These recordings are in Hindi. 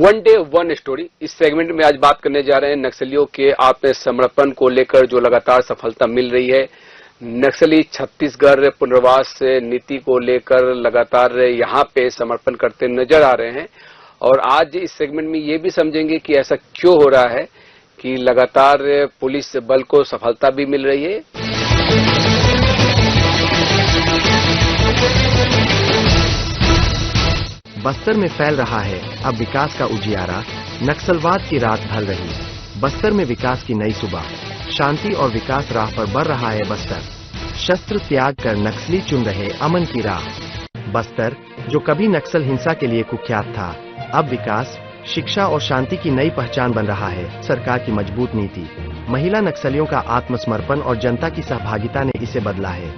One day one story. इस सेगमेंट में आज बात करने जा रहे हैं नक्सलियों के आत्मसमर्पण को लेकर जो लगातार सफलता मिल रही है। नक्सली छत्तीसगढ़ पुनर्वास नीति को लेकर लगातार यहां पे समर्पण करते नजर आ रहे हैं और आज इस सेगमेंट में ये भी समझेंगे कि ऐसा क्यों हो रहा है कि लगातार पुलिस बल को सफलता भी मिल रही है। बस्तर में फैल रहा है अब विकास का उजियारा, नक्सलवाद की रात ढल रही। बस्तर में विकास की नई सुबह, शांति और विकास राह पर बढ़ रहा है बस्तर। शस्त्र त्याग कर नक्सली चुन रहे अमन की राह। बस्तर जो कभी नक्सल हिंसा के लिए कुख्यात था, अब विकास, शिक्षा और शांति की नई पहचान बन रहा है। सरकार की मजबूत नीति, महिला नक्सलियों का आत्मसमर्पण और जनता की सहभागिता ने इसे बदला है।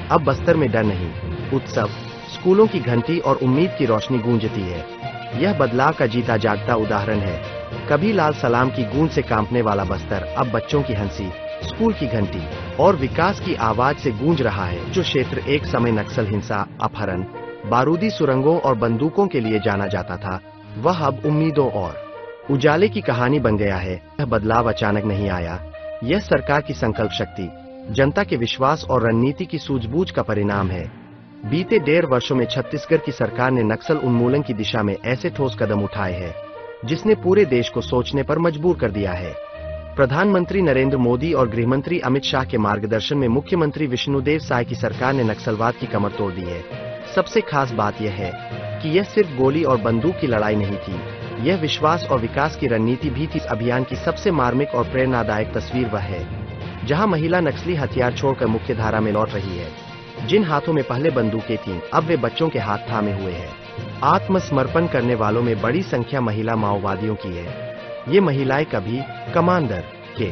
अब बस्तर में डर नहीं, उत्सव, स्कूलों की घंटी और उम्मीद की रोशनी गूंजती है। यह बदलाव का जीता जागता उदाहरण है। कभी लाल सलाम की गूंज से कांपने वाला बस्तर अब बच्चों की हंसी, स्कूल की घंटी और विकास की आवाज से गूंज रहा है। जो क्षेत्र एक समय नक्सल हिंसा, अपहरण, बारूदी सुरंगों और बंदूकों के लिए जाना जाता था, वह अब उम्मीदों और उजाले की कहानी बन गया है। यह बदलाव अचानक नहीं आया, यह सरकार की संकल्प शक्ति, जनता के विश्वास और रणनीति की सूझबूझ का परिणाम है। बीते 1.5 वर्षों में छत्तीसगढ़ की सरकार ने नक्सल उन्मूलन की दिशा में ऐसे ठोस कदम उठाए हैं जिसने पूरे देश को सोचने पर मजबूर कर दिया है। प्रधानमंत्री नरेंद्र मोदी और गृहमंत्री अमित शाह के मार्गदर्शन में मुख्यमंत्री विष्णुदेव साय की सरकार ने नक्सलवाद की कमर तोड़ दी है। सबसे खास बात यह है कि यह सिर्फ गोली और बंदूक की लड़ाई नहीं थी, यह विश्वास और विकास की रणनीति भी थी। इस अभियान की सबसे मार्मिक और प्रेरणादायक तस्वीर वह है जहां महिला नक्सली हथियार छोड़कर मुख्य धारा में लौट रही है। जिन हाथों में पहले बंदूकें थीं, अब वे बच्चों के हाथ थामे हुए हैं। आत्मसमर्पण करने वालों में बड़ी संख्या महिला माओवादियों की है। ये महिलाएं कभी कमांडर के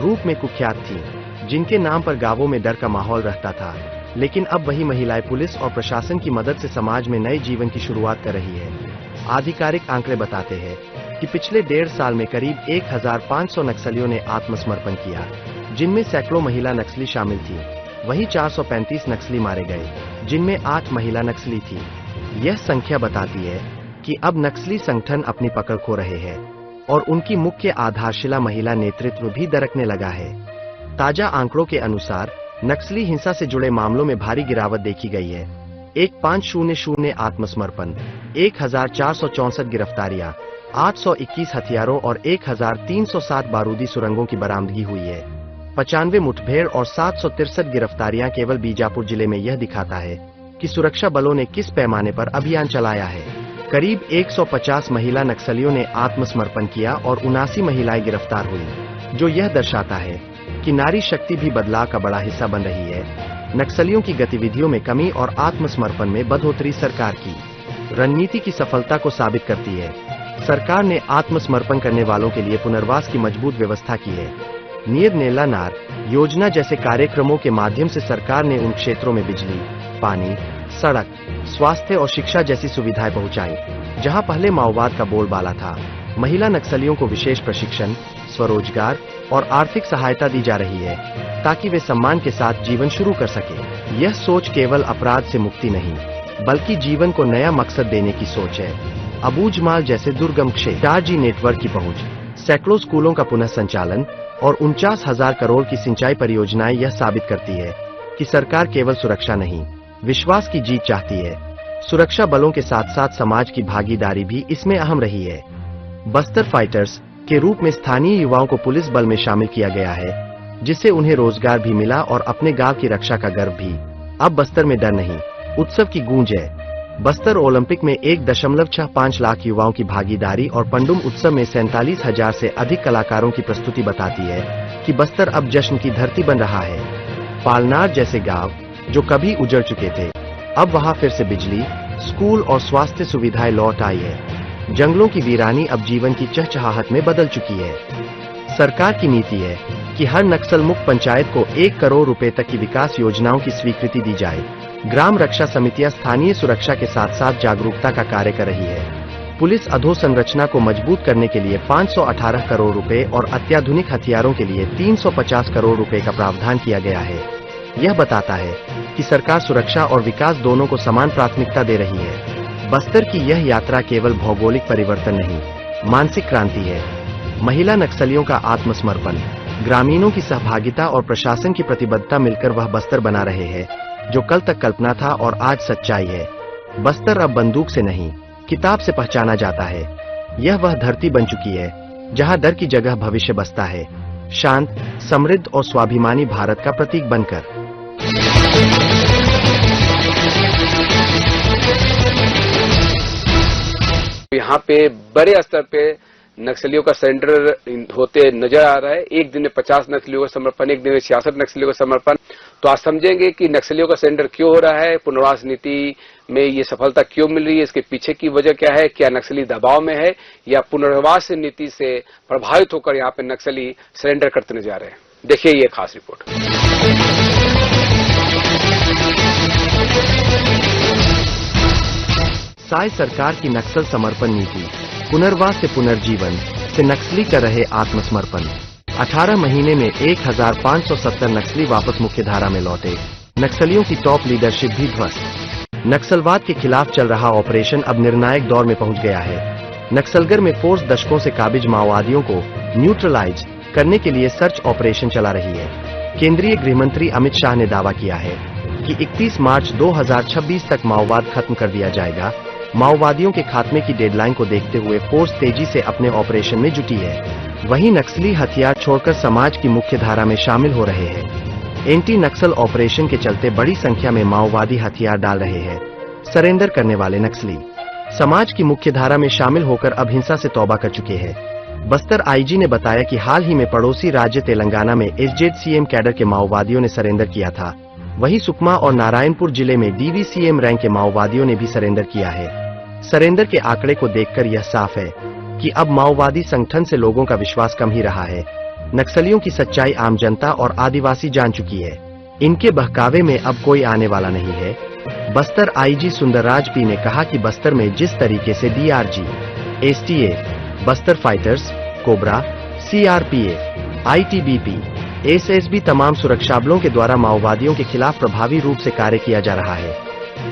रूप में कुख्यात थीं, जिनके नाम पर गांवों में डर का माहौल रहता था, लेकिन अब वही महिलाएं पुलिस और प्रशासन की मदद से समाज में नए जीवन की शुरुआत कर रही है। आधिकारिक आंकड़े बताते हैं कि पिछले 1.5 साल में करीब 1500 नक्सलियों ने आत्मसमर्पण किया, जिनमें सैकड़ों महिला नक्सली शामिल थी। वहीं 435 नक्सली मारे गए, जिनमें 8 महिला नक्सली थी। यह संख्या बताती है कि अब नक्सली संगठन अपनी पकड़ खो रहे हैं और उनकी मुख्य आधारशिला महिला नेतृत्व भी दरकने लगा है। ताजा आंकड़ों के अनुसार नक्सली हिंसा से जुड़े मामलों में भारी गिरावट देखी गई है। 1500 आत्मसमर्पण, 1464 गिरफ्तारियां, 821 हथियारों और 1307 बारूदी सुरंगों की बरामदगी हुई है। 95 मुठभेड़ और 763 गिरफ्तारियां केवल बीजापुर जिले में यह दिखाता है कि सुरक्षा बलों ने किस पैमाने पर अभियान चलाया है। करीब 150 महिला नक्सलियों ने आत्मसमर्पण किया और 79 महिलाएं गिरफ्तार हुई, जो यह दर्शाता है कि नारी शक्ति भी बदलाव का बड़ा हिस्सा बन रही है। नक्सलियों की गतिविधियों में कमी और आत्मसमर्पण में बढ़ोतरी सरकार की रणनीति की सफलता को साबित करती है। सरकार ने आत्मसमर्पण करने वालों के लिए पुनर्वास की मजबूत व्यवस्था की है। नीर नेला नार योजना जैसे कार्यक्रमों के माध्यम से सरकार ने उन क्षेत्रों में बिजली, पानी, सड़क, स्वास्थ्य और शिक्षा जैसी सुविधाएं पहुंचाई, जहां पहले माओवाद का बोलबाला था। महिला नक्सलियों को विशेष प्रशिक्षण, स्वरोजगार और आर्थिक सहायता दी जा रही है, ताकि वे सम्मान के साथ जीवन शुरू कर सके। यह सोच केवल अपराध से मुक्ति नहीं, बल्कि जीवन को नया मकसद देने की सोच है। अबूझमाल जैसे दुर्गम क्षेत्र, 4G नेटवर्क की पहुंच, सैकड़ों स्कूलों का पुनः संचालन और 49,000 करोड़ की सिंचाई परियोजनाएं यह साबित करती है कि सरकार केवल सुरक्षा नहीं, विश्वास की जीत चाहती है। सुरक्षा बलों के साथ साथ समाज की भागीदारी भी इसमें अहम रही है। बस्तर फाइटर्स के रूप में स्थानीय युवाओं को पुलिस बल में शामिल किया गया है, जिससे उन्हें रोजगार भी मिला और अपने गांव की रक्षा का गर्व भी। अब बस्तर में डर नहीं, उत्सव की गूंज है। बस्तर ओलंपिक में 1.65 लाख युवाओं की भागीदारी और पंडुम उत्सव में 47,000 से अधिक कलाकारों की प्रस्तुति बताती है कि बस्तर अब जश्न की धरती बन रहा है। पालनार जैसे गांव जो कभी उजड़ चुके थे, अब वहां फिर से बिजली, स्कूल और स्वास्थ्य सुविधाएं लौट आई है। जंगलों की वीरानी अब जीवन की चहचहाहट में बदल चुकी है। सरकार की नीति है कि हर नक्सल मुक्त पंचायत को 1 करोड़ रुपए तक की विकास योजनाओं की स्वीकृति दी जाए। ग्राम रक्षा समितियां स्थानीय सुरक्षा के साथ साथ जागरूकता का कार्य कर रही है। पुलिस अधोसंरचना को मजबूत करने के लिए 518 करोड़ रुपए और अत्याधुनिक हथियारों के लिए 350 करोड़ रुपए का प्रावधान किया गया है। यह बताता है कि सरकार सुरक्षा और विकास दोनों को समान प्राथमिकता दे रही है। बस्तर की यह यात्रा केवल भौगोलिक परिवर्तन नहीं, मानसिक क्रांति है। महिला नक्सलियों का आत्मसमर्पण, ग्रामीणों की सहभागिता और प्रशासन की प्रतिबद्धता मिलकर वह बस्तर बना रहे हैं जो कल तक कल्पना था और आज सच्चाई है। बस्तर अब बंदूक से नहीं, किताब से पहचाना जाता है। यह वह धरती बन चुकी है जहां डर की जगह भविष्य बसता है, शांत, समृद्ध और स्वाभिमानी भारत का प्रतीक बनकर। यहाँ पे बड़े स्तर पे नक्सलियों का सरेंडर होते नजर आ रहा है। एक दिन में 50 नक्सलियों का समर्पण, एक दिन में 66 नक्सलियों का समर्पण। तो आज समझेंगे कि नक्सलियों का सरेंडर क्यों हो रहा है, पुनर्वास नीति में ये सफलता क्यों मिल रही है, इसके पीछे की वजह क्या है, क्या नक्सली दबाव में है या पुनर्वास नीति से प्रभावित होकर यहाँ पे नक्सली सरेंडर करते नजर आ रहे हैं। देखिए ये खास रिपोर्ट। साय सरकार की नक्सल समर्पण नीति, पुनर्वास से पुनर्जीवन से नक्सली कर रहे आत्मसमर्पण। 18 महीने में 1570 नक्सली वापस मुख्यधारा में लौटे। नक्सलियों की टॉप लीडरशिप भी ध्वस्त। नक्सलवाद के खिलाफ चल रहा ऑपरेशन अब निर्णायक दौर में पहुंच गया है। नक्सलगर में फोर्स दशकों से काबिज माओवादियों को न्यूट्रलाइज करने के लिए सर्च ऑपरेशन चला रही है। केंद्रीय गृहमंत्री अमित शाह ने दावा किया है कि 31 मार्च 2026 तक माओवाद खत्म कर दिया जाएगा। माओवादियों के खात्मे की डेडलाइन को देखते हुए फोर्स तेजी से अपने ऑपरेशन में जुटी है। वहीं नक्सली हथियार छोड़कर समाज की मुख्य धारा में शामिल हो रहे हैं। एंटी नक्सल ऑपरेशन के चलते बड़ी संख्या में माओवादी हथियार डाल रहे हैं। सरेंडर करने वाले नक्सली समाज की मुख्य धारा में शामिल होकर अब हिंसा से तौबा कर चुके हैं। बस्तर आईजी ने बताया कि हाल ही में पड़ोसी राज्य तेलंगाना में एसजेडसीएम कैडर के माओवादियों ने सरेंडर किया था। वहीं सुकमा और नारायणपुर जिले में डीवीसीएम रैंक के माओवादियों ने भी सरेंडर किया है। सरेंडर के आंकड़े को देखकर यह साफ है कि अब माओवादी संगठन से लोगों का विश्वास कम ही रहा है। नक्सलियों की सच्चाई आम जनता और आदिवासी जान चुकी है। इनके बहकावे में अब कोई आने वाला नहीं है। बस्तर आईजी सुंदरराज पी ने कहा कि बस्तर में जिस तरीके से DRG, STA, Bastar fighters, cobra, CRPF, ITBP, SSB तमाम सुरक्षा बलों के द्वारा माओवादियों के खिलाफ प्रभावी रूप से कार्य किया जा रहा है,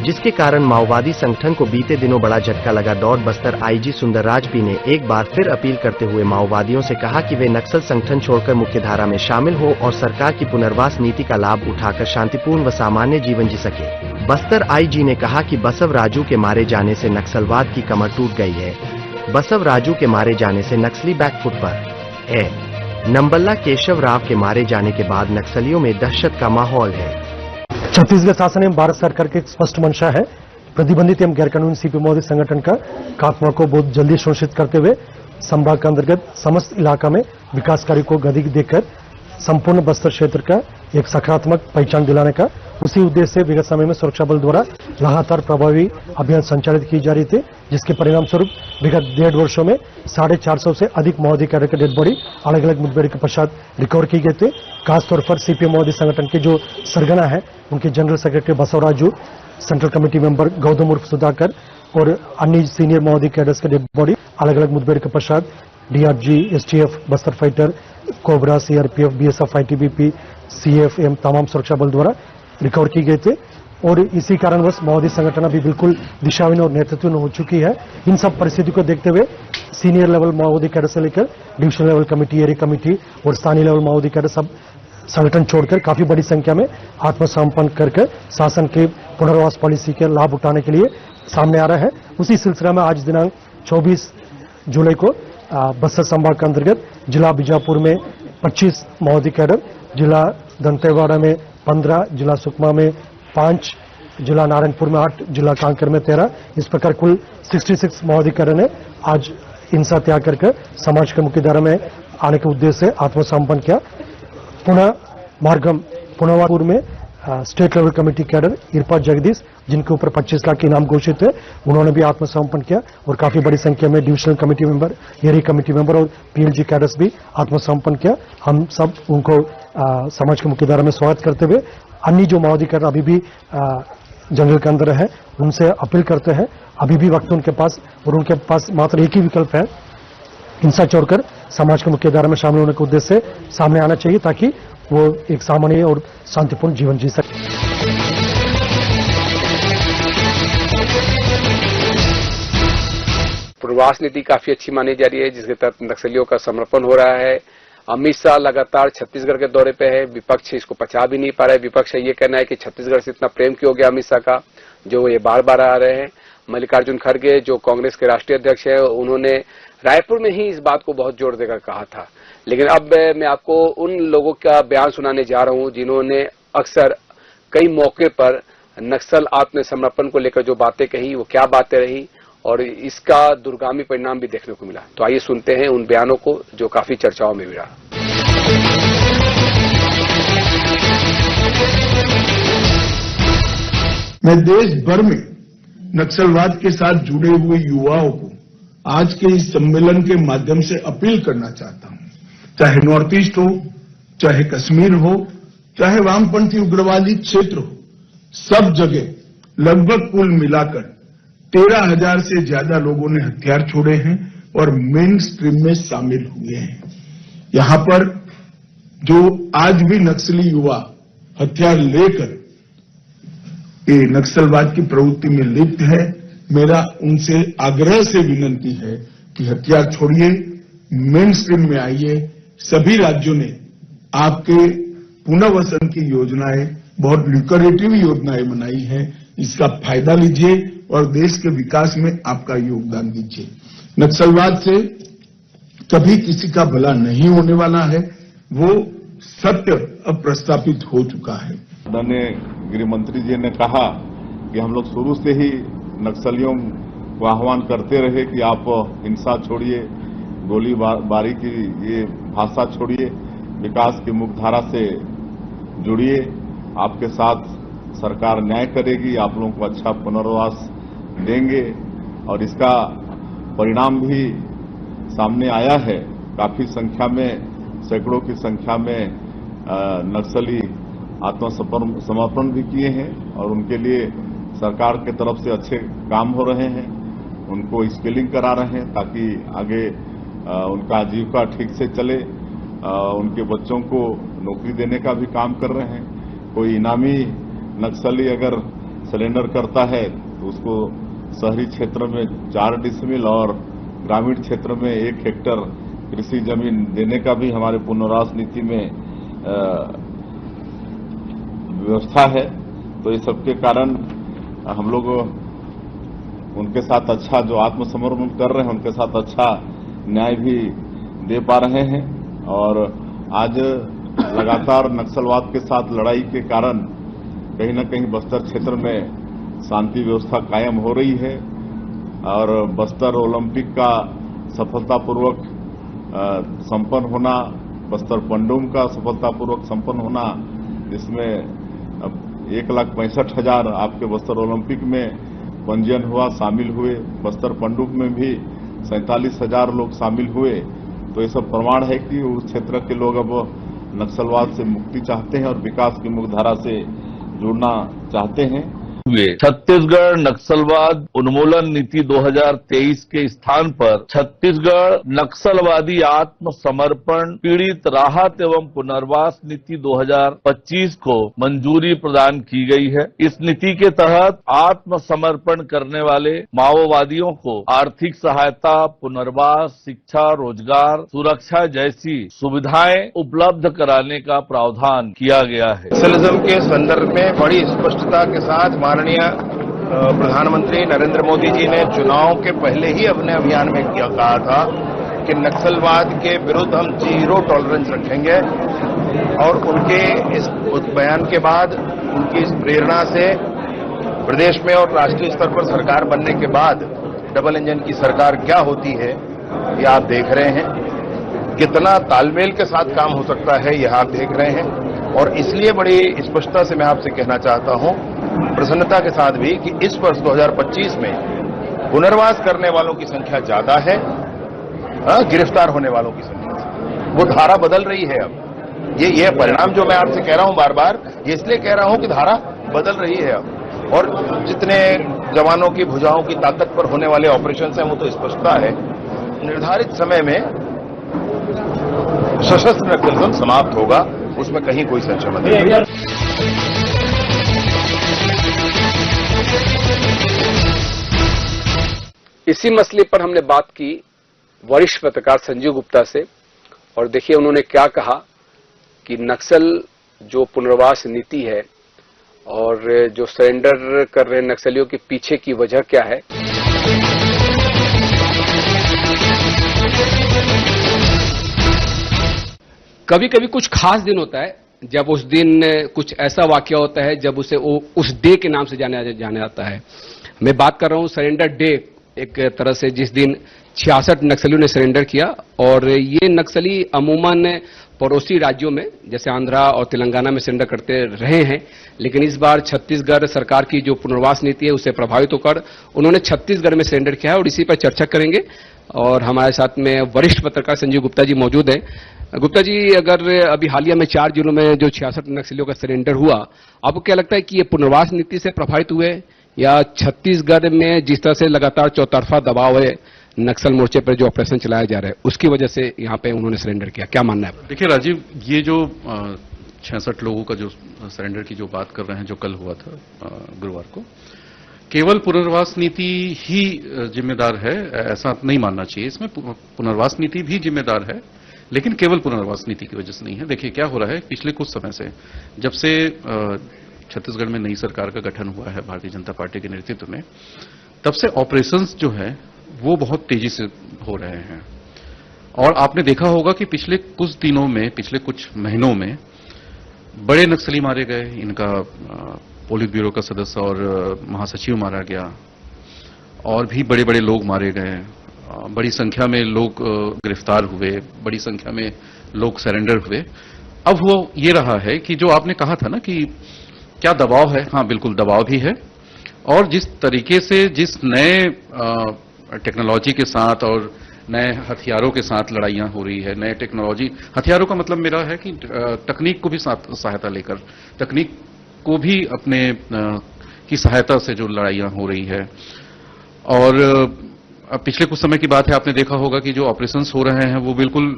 जिसके कारण माओवादी संगठन को बीते दिनों बड़ा झटका लगा। बस्तर आईजी सुंदरराज पी ने एक बार फिर अपील करते हुए माओवादियों से कहा कि वे नक्सल संगठन छोड़कर मुख्यधारा में शामिल हो और सरकार की पुनर्वास नीति का लाभ उठाकर शांतिपूर्ण व सामान्य जीवन जी सके। बस्तर आईजी ने कहा कि बसव राजू के मारे जाने से नक्सलवाद की कमर टूट गई है। बसव राजू के मारे जाने से नक्सली बैकफुट पर है। नंबल्ला केशव राव के मारे जाने के बाद नक्सलियों में दहशत का माहौल है। छत्तीसगढ़ शासन एवं भारत सरकार की एक स्पष्ट मंशा है प्रतिबंधित एवं गैरकानूनी सीपी माओवादी संगठन का खात्मा को बहुत जल्दी सुनिश्चित करते हुए संभाग के अंतर्गत समस्त इलाका में विकास कार्य को गति देकर संपूर्ण बस्तर क्षेत्र का एक सकारात्मक पहचान दिलाने का उसी उद्देश्य से विगत समय में सुरक्षा बल द्वारा लगातार प्रभावी अभियान संचालित की जा रही थी, जिसके परिणाम स्वरूप विगत 1.5 वर्षों में 450 से अधिक माओवादी कैडर के डेड बॉडी अलग अलग मुठभेड़ के पश्चात रिकवर की गए थे। खासतौर पर सीपीएम माओवादी संगठन के जो सरगना है उनके general secretary Basavaraju, central committee member Gautam उर्फ सुधाकर और अन्य सीनियर माओवादी कैडर्स के डेड बॉडी अलग अलग मुठभेड़ के पश्चात DRG, STF, Bastar fighter, cobra, CRPF, BSF, ITBP, CFM तमाम सुरक्षा बल द्वारा रिकवर की गए थे। और इसी कारणवश माओवादी संगठन अभी बिल्कुल दिशाहीन और नेतृत्व हो चुकी है। इन सब परिस्थिति को देखते हुए सीनियर लेवल माओवादी कैडर से लेकर divisional level committee, area committee और स्थानीय लेवल माओवादी कैडर सब संगठन छोड़कर काफी बड़ी संख्या में आत्मसमर्पण करके शासन के पुनर्वास पॉलिसी के लाभ उठाने के लिए सामने आ रहा है। उसी सिलसिला में आज दिनांक 24 जुलाई को बस्तर संभाग के अंतर्गत जिला बीजापुर में 25 माओवादी कैडर, जिला दंतेवाड़ा में 15, जिला सुकमा में 5, जिला नारायणपुर में 8, जिला कांकेर में 13, इस प्रकार कुल 66 माओवादी कैडर ने आज हिंसा त्याग करके समाज के मुख्यधारा में आने के उद्देश्य से आत्मसमर्पण किया। पुनः मार्गम पुनवापुर में state level committee cadre Irpa Jagdish, जिनके ऊपर 25 लाख के इनाम घोषित है, उन्होंने भी आत्मसमर्पण किया और काफी बड़ी संख्या में divisional committee member, area committee member और पीएलजी कैडर्स भी आत्मसमर्पण किया। हम सब उनको समाज के मुख्यधारा में स्वागत करते हुए अन्य जो माओवादी कैडर अभी भी जंगल के अंदर है उनसे अपील करते हैं, अभी भी वक्त उनके पास और उनके पास मात्र एक ही विकल्प है, हिंसा छोड़कर समाज के मुख्यधारा में शामिल होने के उद्देश्य से सामने आना चाहिए ताकि वो एक सामान्य और शांतिपूर्ण जीवन जी सके। पुनर्वास नीति काफी अच्छी मानी जा रही है, जिसके तहत नक्सलियों का समर्पण हो रहा है। अमित शाह लगातार छत्तीसगढ़ के दौरे पे है, विपक्ष इसको पचा भी नहीं पा रहा है। विपक्ष का ये कहना है कि छत्तीसगढ़ से इतना प्रेम क्यों हो गया अमित शाह का, जो ये बार बार आ रहे हैं। मल्लिकार्जुन खड़गे जो कांग्रेस के राष्ट्रीय अध्यक्ष हैं, उन्होंने रायपुर में ही इस बात को बहुत जोर देकर कहा था। लेकिन अब मैं आपको उन लोगों का बयान सुनाने जा रहा हूं जिन्होंने अक्सर कई मौके पर नक्सल आत्मसमर्पण को लेकर जो बातें कही, वो क्या बातें रही और इसका दूरगामी परिणाम भी देखने को मिला। तो आइए सुनते हैं उन बयानों को जो काफी चर्चाओं में भी रहा। मैं देश भर में नक्सलवाद के साथ जुड़े हुए युवाओं को आज के इस सम्मेलन के माध्यम से अपील करना चाहता हूं, चाहे नॉर्थ ईस्ट हो, चाहे कश्मीर हो, चाहे वामपंथी उग्रवादी क्षेत्र हो, सब जगह लगभग कुल मिलाकर 13,000 से ज्यादा लोगों ने हथियार छोड़े हैं और मेन स्ट्रीम में शामिल हुए हैं। यहां पर जो आज भी नक्सली युवा हथियार लेकर ये नक्सलवाद की प्रवृत्ति में लिप्त है, मेरा उनसे आग्रह से विनती है कि हथियार छोड़िए, मेन स्ट्रीम में आइए। सभी राज्यों ने आपके पुनर्वसन की योजनाएं, बहुत ल्यूक्रेटिव योजनाएं बनाई हैं, इसका फायदा लीजिए और देश के विकास में आपका योगदान दीजिए। नक्सलवाद से कभी किसी का भला नहीं होने वाला है, वो सत्य अब प्रस्थापित हो चुका है। गृह मंत्री जी ने कहा कि हम लोग शुरू से ही नक्सलियों को आह्वान करते रहे कि आप हिंसा छोड़िए, गोलीबारी की ये भाषा छोड़िए, विकास की मुख्यधारा से जुड़िए। आपके साथ सरकार न्याय करेगी, आप लोगों को अच्छा पुनर्वास देंगे और इसका परिणाम भी सामने आया है। काफी संख्या में, सैकड़ों की संख्या में नक्सली आत्मसमर्पण भी किए हैं और उनके लिए सरकार की तरफ से अच्छे काम हो रहे हैं। उनको स्किलिंग करा रहे हैं ताकि आगे उनका आजीविका ठीक से चले। उनके बच्चों को नौकरी देने का भी काम कर रहे हैं। कोई इनामी नक्सली अगर सरेंडर करता है तो उसको शहरी क्षेत्र में 4 डिसमिल और ग्रामीण क्षेत्र में 1 हेक्टेयर कृषि जमीन देने का भी हमारे पुनर्वास नीति में व्यवस्था है। तो इस सबके कारण हम लोग उनके साथ अच्छा, जो आत्मसमर्पण कर रहे हैं उनके साथ अच्छा न्याय भी दे पा रहे हैं। और आज लगातार नक्सलवाद के साथ लड़ाई के कारण कहीं न कहीं बस्तर क्षेत्र में शांति व्यवस्था कायम हो रही है और बस्तर ओलंपिक का सफलतापूर्वक संपन्न होना, बस्तर पंडुम का सफलतापूर्वक संपन्न होना, जिसमें 1,65,000 आपके बस्तर ओलंपिक में पंजीयन हुआ, शामिल हुए। बस्तर पंडुप में भी 47,000 लोग शामिल हुए। तो ये सब प्रमाण है कि उस क्षेत्र के लोग अब नक्सलवाद से मुक्ति चाहते हैं और विकास की मुख्यधारा से जुड़ना चाहते हैं। छत्तीसगढ़ नक्सलवाद उन्मूलन नीति 2023 के स्थान पर छत्तीसगढ़ नक्सलवादी आत्मसमर्पण पीड़ित राहत एवं पुनर्वास नीति 2025 को मंजूरी प्रदान की गई है। इस नीति के तहत आत्मसमर्पण करने वाले माओवादियों को आर्थिक सहायता, पुनर्वास, शिक्षा, रोजगार, सुरक्षा जैसी सुविधाएं उपलब्ध कराने का प्रावधान किया गया है। नक्सलिज्म के संदर्भ में बड़ी स्पष्टता के साथ माननीय प्रधानमंत्री नरेंद्र मोदी जी ने चुनाव के पहले ही अपने अभियान में कहा था कि नक्सलवाद के विरुद्ध हम 0 टॉलरेंस रखेंगे। और उनके इस बयान के बाद, उनकी इस प्रेरणा से प्रदेश में और राष्ट्रीय स्तर पर सरकार बनने के बाद डबल इंजन की सरकार क्या होती है ये आप देख रहे हैं। कितना तालमेल के साथ काम हो सकता है यह आप देख रहे हैं। और इसलिए बड़ी स्पष्टता से मैं आपसे कहना चाहता हूं, प्रसन्नता के साथ भी, कि इस वर्ष 2025 में पुनर्वास करने वालों की संख्या ज्यादा है गिरफ्तार होने वालों की संख्या से। वो धारा बदल रही है। अब ये परिणाम जो मैं आपसे कह रहा हूं बार बार, ये इसलिए कह रहा हूं कि धारा बदल रही है अब। और जितने जवानों की भुजाओं की ताकत पर होने वाले ऑपरेशन हैं वो तो स्पष्टता है। निर्धारित समय में सशस्त्र नक्सलिज्म समाप्त होगा, उसमें कहीं कोई संशय नहीं है। इसी मसले पर हमने बात की वरिष्ठ पत्रकार संजीव गुप्ता से, और देखिए उन्होंने क्या कहा कि नक्सल जो पुनर्वास नीति है और जो सरेंडर कर रहे नक्सलियों के पीछे की वजह क्या है। कभी कभी कुछ खास दिन होता है जब उस दिन कुछ ऐसा वाकया होता है जब उसे उस डे के नाम से जाना जाता है। मैं बात कर रहा हूं सरेंडर डे, एक तरह से जिस दिन 66 नक्सलियों ने सरेंडर किया। और ये नक्सली अमूमन पड़ोसी राज्यों में जैसे आंध्रा और तेलंगाना में सरेंडर करते रहे हैं, लेकिन इस बार छत्तीसगढ़ सरकार की जो पुनर्वास नीति है उससे प्रभावित होकर उन्होंने छत्तीसगढ़ में सरेंडर किया है, और इसी पर चर्चा करेंगे। और हमारे साथ में वरिष्ठ पत्रकार संजीव गुप्ता जी मौजूद हैं। गुप्ता जी, अगर अभी हालिया में 4 जिलों में जो 66 नक्सलियों का सरेंडर हुआ, आपको क्या लगता है कि ये पुनर्वास नीति से प्रभावित हुए या छत्तीसगढ़ में जिस तरह से लगातार चौतरफा दबाव है नक्सल मोर्चे पर जो ऑपरेशन चलाया जा रहा है उसकी वजह से यहाँ पे उन्होंने सरेंडर किया, क्या मानना है? देखिए राजीव, ये जो 66 लोगों का जो सरेंडर की जो बात कर रहे हैं, जो कल हुआ था गुरुवार को, केवल पुनर्वास नीति ही जिम्मेदार है ऐसा नहीं मानना चाहिए। इसमें पुनर्वास नीति भी जिम्मेदार है, लेकिन केवल पुनर्वास नीति की वजह से नहीं है। देखिए क्या हो रहा है, पिछले कुछ समय से जब से छत्तीसगढ़ में नई सरकार का गठन हुआ है भारतीय जनता पार्टी के नेतृत्व में, तब से ऑपरेशंस जो है वो बहुत तेजी से हो रहे हैं। और आपने देखा होगा कि पिछले कुछ दिनों में, पिछले कुछ महीनों में बड़े नक्सली मारे गए। इनका पोलित ब्यूरो का सदस्य और महासचिव मारा गया, और भी बड़े बड़े लोग मारे गए। बड़ी संख्या में लोग गिरफ्तार हुए, बड़ी संख्या में लोग सरेंडर हुए। अब वो ये रहा है कि जो आपने कहा था ना कि क्या दबाव है, हाँ बिल्कुल दबाव भी है। और जिस तरीके से जिस नए टेक्नोलॉजी के साथ और नए हथियारों के साथ लड़ाइयां हो रही है, नए टेक्नोलॉजी, हथियारों का मतलब मेरा है कि तकनीक को भी सहायता लेकर, तकनीक को भी अपने की सहायता से जो लड़ाइयां हो रही है। और पिछले कुछ समय की बात है, आपने देखा होगा कि जो ऑपरेशंस हो रहे हैं वो बिल्कुल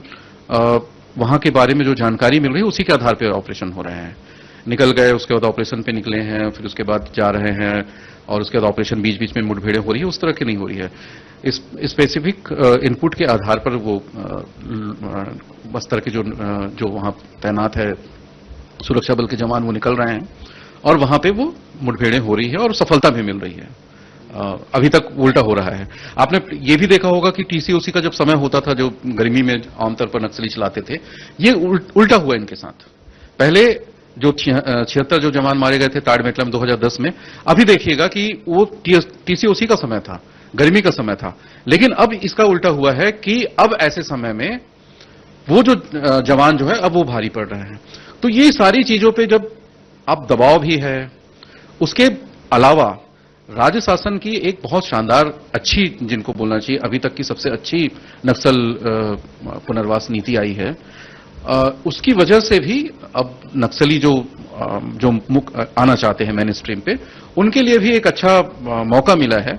वहां के बारे में जो जानकारी मिल रही है उसी के आधार पर ऑपरेशन हो रहे हैं। निकल गए, उसके बाद ऑपरेशन पे निकले हैं, फिर उसके बाद जा रहे हैं, और उसके बाद ऑपरेशन बीच बीच में मुठभेड़ें हो रही है, उस तरह की नहीं हो रही है। इस स्पेसिफिक इनपुट के आधार पर वो बस्तर के जो वहां तैनात है सुरक्षा बल के जवान वो निकल रहे हैं, और वहां पे वो मुठभेड़ें हो रही है और सफलता भी मिल रही है। अभी तक उल्टा हो रहा है। आपने ये भी देखा होगा कि टीसीओसी का जब समय होता था, जो गर्मी में आमतौर पर नक्सली चलाते थे, ये उल्टा हुआ इनके साथ। पहले जो 76 जो जवान मारे गए थे ताड़मेटला में 2010 में, अभी देखिएगा कि वो टीसीओसी का समय था, गर्मी का समय था। लेकिन अब इसका उल्टा हुआ है कि अब ऐसे समय में वो जो जवान जो है अब वो भारी पड़ रहे हैं। तो ये सारी चीजों पे जब अब दबाव भी है, उसके अलावा राज्य शासन की एक बहुत शानदार अच्छी, जिनको बोलना चाहिए अभी तक की सबसे अच्छी नक्सल पुनर्वास नीति आई है, उसकी वजह से भी अब नक्सली जो आना चाहते हैं मेन स्ट्रीम पे, उनके लिए भी एक अच्छा मौका मिला है।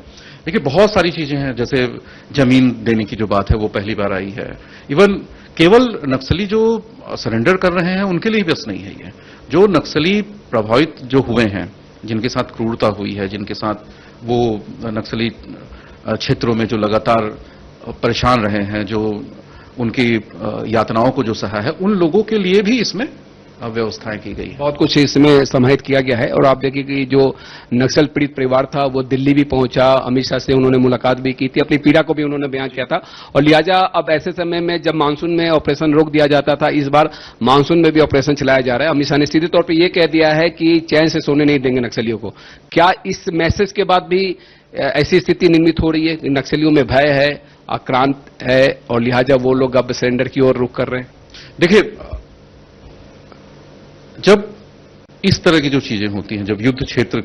देखिए बहुत सारी चीजें हैं, जैसे जमीन देने की जो बात है वो पहली बार आई है। इवन केवल नक्सली जो सरेंडर कर रहे हैं उनके लिए बस नहीं है ये, जो नक्सली प्रभावित जो हुए हैं, जिनके साथ क्रूरता हुई है, जिनके साथ वो नक्सली क्षेत्रों में जो लगातार परेशान रहे हैं, जो उनकी यातनाओं को जो सहा है, उन लोगों के लिए भी इसमें व्यवस्थाएं की गई है। बहुत कुछ इसमें समाहित किया गया है। और आप देखिए कि जो नक्सल पीड़ित परिवार था वो दिल्ली भी पहुंचा, अमित शाह से उन्होंने मुलाकात भी की थी, अपनी पीड़ा को भी उन्होंने बयान किया था। और लिहाजा अब ऐसे समय में जब मानसून में ऑपरेशन रोक दिया जाता था, इस बार मानसून में भी ऑपरेशन चलाया जा रहा है। अमित शाह ने सीधे तौर पर यह कह दिया है कि चैन से सोने नहीं देंगे नक्सलियों को। क्या इस मैसेज के बाद भी ऐसी स्थिति निर्मित हो रही है कि नक्सलियों में भय है, आक्रांत है, और लिहाजा वो लोग अब सरेंडर की ओर रुख कर रहे हैं? देखिए, जब इस तरह की जो चीजें होती हैं, जब युद्ध क्षेत्र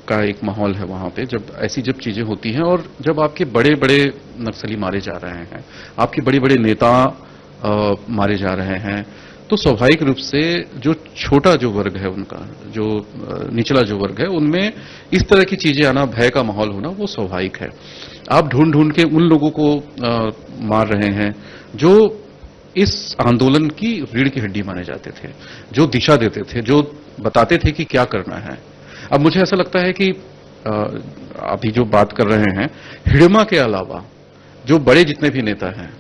का एक माहौल है वहां पे, जब ऐसी जब चीजें होती हैं और जब आपके बड़े बड़े नक्सली मारे जा रहे हैं, आपके बड़े बड़े नेता मारे जा रहे हैं, तो स्वाभाविक रूप से जो छोटा जो वर्ग है उनका, जो निचला जो वर्ग है, उनमें इस तरह की चीजें आना, भय का माहौल होना, वो स्वाभाविक है। आप ढूंढ ढूंढ के उन लोगों को मार रहे हैं जो इस आंदोलन की रीढ़ की हड्डी माने जाते थे, जो दिशा देते थे, जो बताते थे कि क्या करना है। अब मुझे ऐसा लगता है कि अभी जो बात कर रहे हैं, हिडिंबा के अलावा जो बड़े जितने भी नेता हैं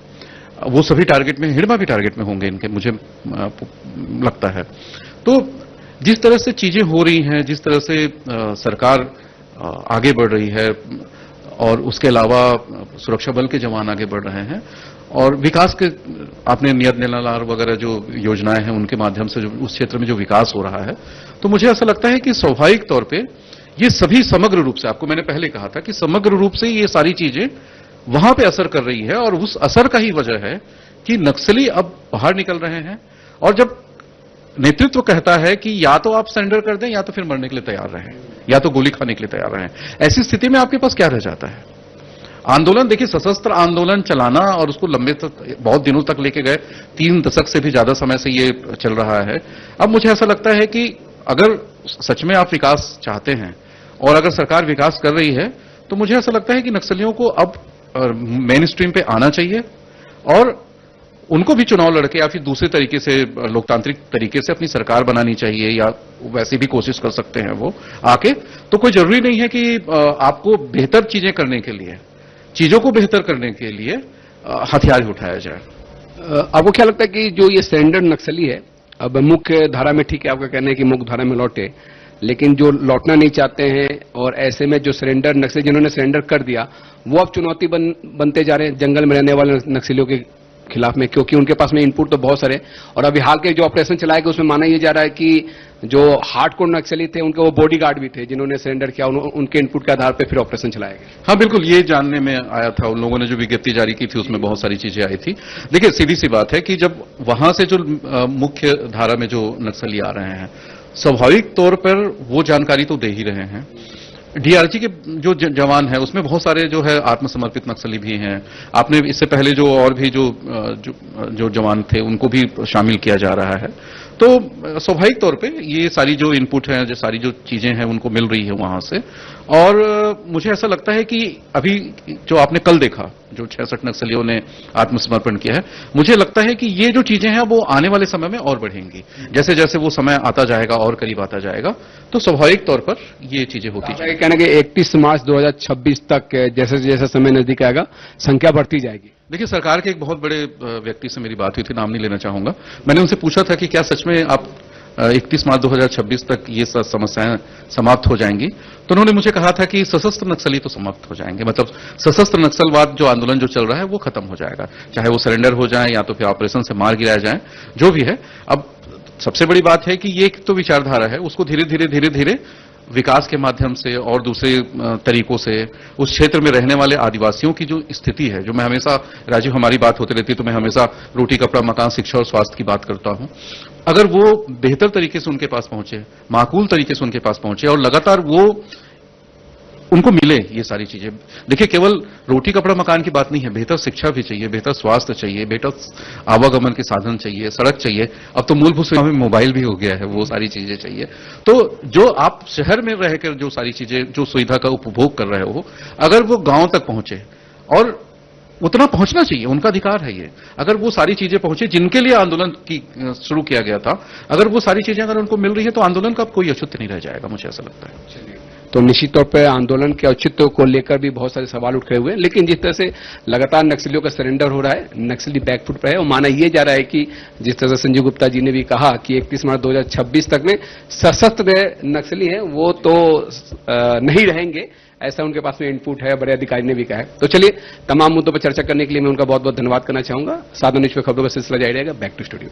वो सभी टारगेट में, हिडिंबा भी टारगेट में होंगे इनके, मुझे लगता है। तो जिस तरह से चीजें हो रही हैं, जिस तरह से सरकार आगे बढ़ रही है और उसके अलावा सुरक्षा बल के जवान आगे बढ़ रहे हैं और विकास के, आपने नियत निरालार वगैरह जो योजनाएं हैं उनके माध्यम से जो उस क्षेत्र में जो विकास हो रहा है, तो मुझे ऐसा लगता है कि स्वाभाविक तौर पे ये सभी समग्र रूप से, आपको मैंने पहले कहा था कि समग्र रूप से ये सारी चीजें वहां पे असर कर रही है और उस असर का ही वजह है कि नक्सली अब बाहर निकल रहे हैं। और जब नेतृत्व कहता है कि या तो आप सरेंडर कर दें या तो फिर मरने के लिए तैयार रहें, या तो गोली खाने के लिए तैयार रहें, ऐसी स्थिति में आपके पास क्या रह जाता है? आंदोलन, देखिए सशस्त्र आंदोलन चलाना और उसको लंबे तक, बहुत दिनों तक लेके गए, 3 दशक से भी ज्यादा समय से ये चल रहा है। अब मुझे ऐसा लगता है कि अगर सच में आप विकास चाहते हैं और अगर सरकार विकास कर रही है, तो मुझे ऐसा लगता है कि नक्सलियों को अब मेन स्ट्रीम पे आना चाहिए और उनको भी चुनाव लड़के या फिर दूसरे तरीके से, लोकतांत्रिक तरीके से अपनी सरकार बनानी चाहिए, या वैसे भी कोशिश कर सकते हैं वो आके। तो कोई जरूरी नहीं है कि आपको बेहतर चीजें करने के लिए, चीजों को बेहतर करने के लिए हथियार उठाया जाए। आपको क्या लगता है कि जो ये सरेंडर नक्सली है, अब मुख्य धारा में, ठीक है आपका कहना है कि मुख्य धारा में लौटे, लेकिन जो लौटना नहीं चाहते हैं और ऐसे में जो सरेंडर नक्सली, जिन्होंने सरेंडर कर दिया, वो अब चुनौती बनते जा रहे हैं जंगल में रहने वाले नक्सलियों के खिलाफ में, क्योंकि उनके पास में इनपुट तो बहुत सारे। और अभी हाल के जो ऑपरेशन चलाए गए उसमें माना यह जा रहा है कि जो हार्डकोर नक्सली थे उनके वो बॉडीगार्ड भी थे जिन्होंने सरेंडर किया, उनके इनपुट के आधार पर फिर ऑपरेशन चलाया गया। हाँ बिल्कुल, ये जानने में आया था, उन लोगों ने जो विज्ञप्ति जारी की थी उसमें बहुत सारी चीजें आई थी। देखिए सीधी सी बात है कि जब वहां से जो मुख्य धारा में जो नक्सली आ रहे हैं, स्वाभाविक तौर पर वो जानकारी तो दे ही रहे हैं। डीआरजी के जो जवान हैं उसमें बहुत सारे जो है आत्मसमर्पित नक्सली भी हैं। आपने इससे पहले जो और भी जो जवान थे उनको भी शामिल किया जा रहा है। तो स्वाभाविक तौर पे ये सारी जो इनपुट है, जो सारी जो चीजें हैं उनको मिल रही है वहां से। और मुझे ऐसा लगता है कि अभी जो आपने कल देखा, जो 66 नक्सलियों ने आत्मसमर्पण किया है, मुझे लगता है कि ये जो चीजें हैं वो आने वाले समय में और बढ़ेंगी। जैसे जैसे वो समय आता जाएगा और करीब आता जाएगा, तो स्वाभाविक तौर पर ये चीजें होती जाएंगी। कहना कि 31 मार्च 2026 तक जैसे जैसे समय नजदीक आएगा संख्या बढ़ती जाएगी। देखिए सरकार के एक बहुत बड़े व्यक्ति से मेरी बात हुई थी, नाम नहीं लेना चाहूंगा। मैंने उनसे पूछा था कि क्या सच में आप 31 मार्च 2026 तक ये सब समस्याएं समाप्त हो जाएंगी? तो उन्होंने मुझे कहा था कि सशस्त्र नक्सली तो समाप्त हो जाएंगे, मतलब सशस्त्र नक्सलवाद जो आंदोलन जो चल रहा है वो खत्म हो जाएगा, चाहे वो सरेंडर हो जाए या तो फिर ऑपरेशन से मार गिराया जाए, जो भी है। अब सबसे बड़ी बात है कि ये तो विचारधारा है, उसको धीरे धीरे विकास के माध्यम से और दूसरे तरीकों से उस क्षेत्र में रहने वाले आदिवासियों की जो स्थिति है, जो मैं हमेशा, राजीव हमारी बात होती रहती है तो मैं हमेशा रोटी कपड़ा मकान शिक्षा और स्वास्थ्य की बात करता हूं। अगर वो बेहतर तरीके से उनके पास पहुंचे, माकूल तरीके से उनके पास पहुंचे और लगातार वो उनको मिले ये सारी चीजें। देखिए केवल रोटी कपड़ा मकान की बात नहीं है, बेहतर शिक्षा भी चाहिए, बेहतर स्वास्थ्य चाहिए, बेहतर आवागमन के साधन चाहिए, सड़क चाहिए, अब तो मूलभूत सुविधा में मोबाइल भी हो गया है, वो सारी चीजें चाहिए। तो जो आप शहर में रहकर जो सारी चीजें, जो सुविधा का उपभोग कर रहे हो, अगर वो गांव तक पहुंचे, और उतना पहुंचना चाहिए, उनका अधिकार है ये, अगर वो सारी चीजें पहुंचे जिनके लिए आंदोलन की शुरू किया गया था, अगर वो सारी चीजें अगर उनको मिल रही है तो आंदोलन का कोई औचित्य नहीं रह जाएगा, मुझे ऐसा लगता है। तो निश्चित तौर पर आंदोलन के औचित्य को लेकर भी बहुत सारे सवाल उठ रहे हुए हैं, लेकिन जिस तरह से लगातार नक्सलियों का सरेंडर हो रहा है, नक्सली बैकफुट पर है, और माना यह जा रहा है कि जिस तरह से संजीव गुप्ता जी ने भी कहा कि 31 मार्च 2026 तक में सशस्त्र नक्सली हैं वो तो नहीं रहेंगे, ऐसा उनके पास में इनपुट है, बड़े अधिकारी ने भी कहा है। तो चलिए तमाम मुद्दों पर चर्चा करने के लिए मैं उनका बहुत बहुत धन्यवाद करना चाहूंगा। साधन न्यूज पे खबरों का सिलसिला जारी रहेगा। Back to studio.